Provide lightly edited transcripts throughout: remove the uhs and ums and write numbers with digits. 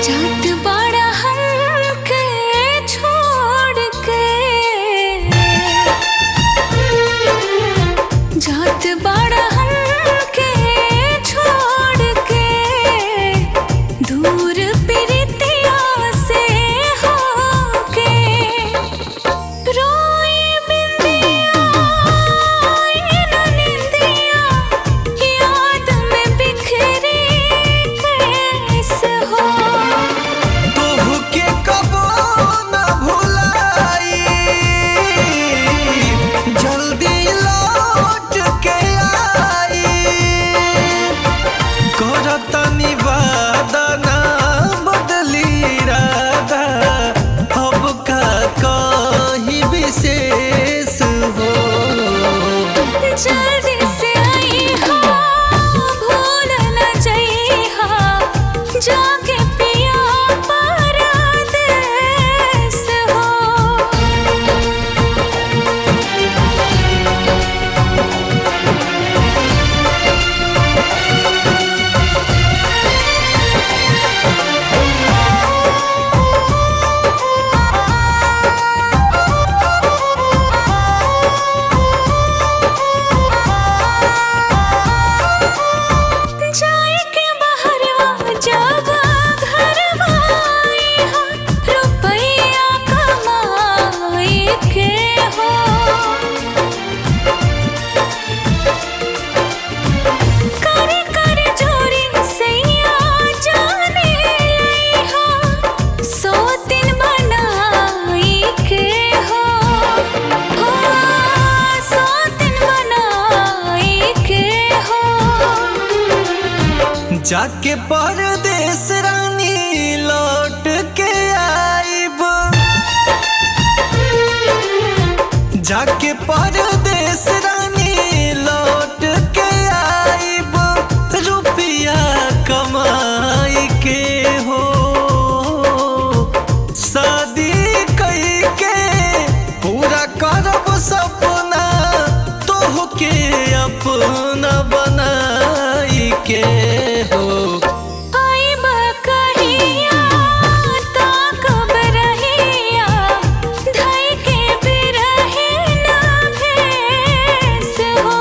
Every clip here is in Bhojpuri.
जात बड़ा हमके छोड़ के, जात बड़ा हमके छोड़ के, दूर प्रीतिया से होके, रोई बिंदिया न निंदिया, याद में बिखरी कैसे हो। तोहके कबो न भुलाई, जल्दी लौट के आई, करतनी वादा ना बदली इरादा, अब का कहीं विशेष हो। जल्दी से आई हा, भूल न जइहा, जाके पिया परदेस हो। जाए के बहरवा जब घरवा आई हा, रुपैया कमाई के हो। करे करे जोरी सैया जाने लइहा, सौ दिन बनाई के हो, सौ दिन बनाई के हो। जाके परदेस रानी लौट के आइब, जाके परदेस रानी लौट के आइब, रुपया कमाई के हो। शादी कई के पूरा करब सपना, तोहके अपना बनाई के हो। आइब कहिया ताकब रहिया, धइ के बिरहे ना भेस हो।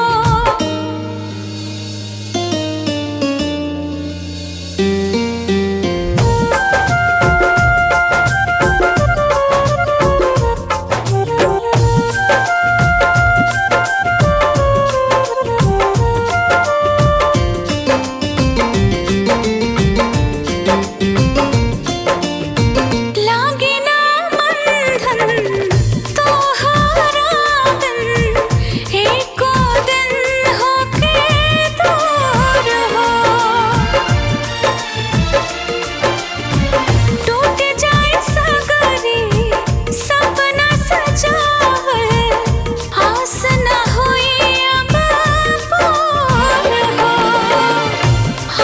लागे ना मन धन तोहारा बिन, एको दिन होके दूर हो। टूट जाए सगरी सपना सजावल, आस न होई अब पूर हो,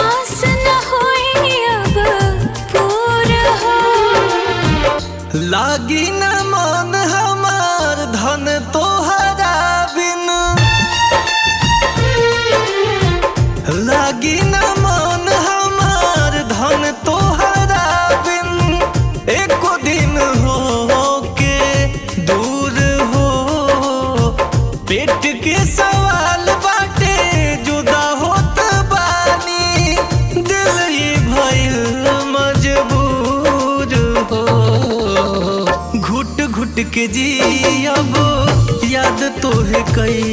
आस न होई अब पूर हो। लागी न मन हमार धन तोहरा बिन, लागी न मन हमार धन तोहरा बिन, एको दिन हो के दूर हो। पेट के सवाल बाटे जुदा होत बानी, दिल ही भइल मजबूर हो। घुट घुट के जियब याद तोहे कई